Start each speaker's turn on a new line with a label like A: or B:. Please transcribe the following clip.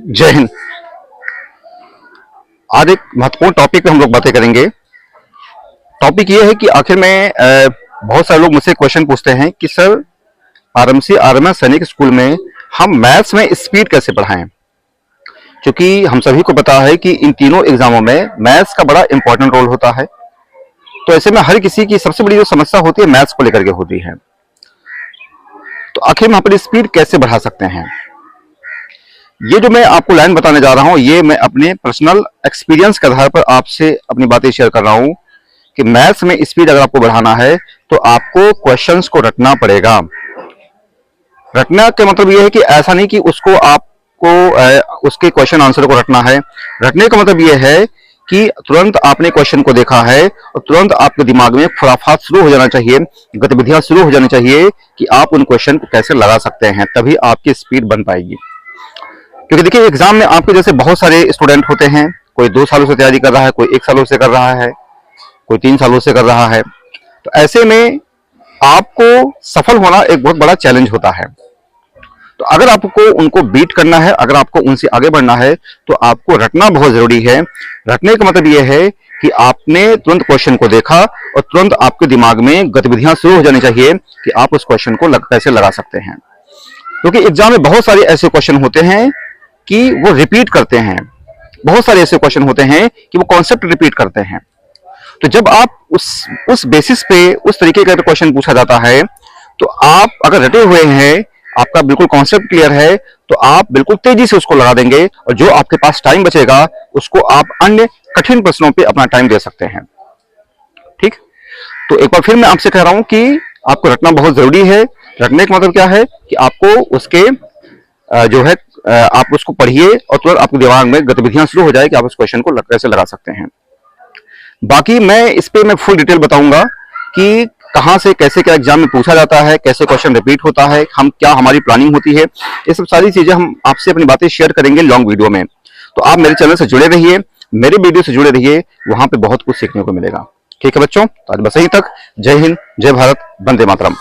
A: जय हिंद। आज एक महत्वपूर्ण टॉपिक पे हम लोग बातें करेंगे। टॉपिक ये है कि आखिर में बहुत सारे लोग मुझसे क्वेश्चन पूछते हैं कि सर आरएमसी आर्मी सैनिक स्कूल में हम मैथ्स में स्पीड कैसे बढ़ाएं, क्योंकि हम सभी को पता है कि इन तीनों एग्जामों में मैथ्स का बड़ा इंपॉर्टेंट रोल होता है। तो ऐसे में हर किसी की सबसे बड़ी जो समस्या होती है मैथ्स को लेकर के होती है। तो आखिर में अपनी स्पीड कैसे बढ़ा सकते हैं, ये जो मैं आपको लाइन बताने जा रहा हूं ये मैं अपने पर्सनल एक्सपीरियंस के आधार पर आपसे अपनी बातें शेयर कर रहा हूं कि मैथ्स में स्पीड अगर आपको बढ़ाना है तो आपको क्वेश्चंस को रटना पड़ेगा। रटना का मतलब ये है कि ऐसा नहीं कि उसको आपको उसके क्वेश्चन आंसर को रटना है। रटने का मतलब ये है कि तुरंत आपने क्वेश्चन को देखा है और तुरंत आपके दिमाग में खुराफात शुरू हो जाना चाहिए, गतिविधियां शुरू हो जानी चाहिए कि आप उन क्वेश्चन को कैसे लगा सकते हैं, तभी आपकी स्पीड बन पाएगी। क्योंकि देखिए एग्जाम में आपके जैसे बहुत सारे स्टूडेंट होते हैं, कोई 2 सालों से तैयारी कर रहा है, कोई 1 सालों से कर रहा है, कोई 3 सालों से कर रहा है। तो ऐसे में आपको सफल होना एक बहुत बड़ा चैलेंज होता है। तो अगर आपको उनको बीट करना है, अगर आपको उनसे आगे बढ़ना है तो आपको रटना बहुत जरूरी है। रटने का मतलब यह है कि आपने तुरंत क्वेश्चन को देखा और तुरंत आपके दिमाग में गतिविधियां शुरू हो जानी चाहिए कि आप उस क्वेश्चन को कैसे लगा सकते हैं। क्योंकि एग्जाम में बहुत सारे ऐसे क्वेश्चन होते हैं कि वो रिपीट करते हैं, बहुत सारे ऐसे क्वेश्चन होते हैं कि वो कॉन्सेप्ट रिपीट करते हैं। तो जब आप उस बेसिस पे उस तरीके का क्वेश्चन पूछा जाता है तो आप अगर रटे हुए हैं, आपका बिल्कुल कॉन्सेप्ट क्लियर है, तो आप बिल्कुल तेजी से उसको लगा देंगे और जो आपके पास टाइम बचेगा उसको आप अन्य कठिन प्रश्नों पे अपना टाइम दे सकते हैं। ठीक, तो एक बार फिर मैं आपसे कह रहा हूं कि आपको रटना बहुत जरूरी है। रटने का मतलब क्या है कि आपको उसके जो है आप उसको पढ़िए और तुरंत आपके दिमाग में गतिविधियां शुरू हो जाए कि आप उस क्वेश्चन को कैसे लगा सकते हैं। बाकी मैं इस पे मैं फुल डिटेल बताऊंगा कि कहां से कैसे क्या एग्जाम में पूछा जाता है, कैसे क्वेश्चन रिपीट होता है, हम क्या हमारी प्लानिंग होती है, ये सब सारी चीजें हम आपसे अपनी बातें शेयर करेंगे लॉन्ग वीडियो में। तो आप मेरे चैनल से जुड़े रहिए, मेरे वीडियो से जुड़े रहिए, वहां पे बहुत कुछ सीखने को मिलेगा। ठीक है बच्चों, तो आज बस यहीं तक। जय हिंद, जय भारत, वंदे मातरम।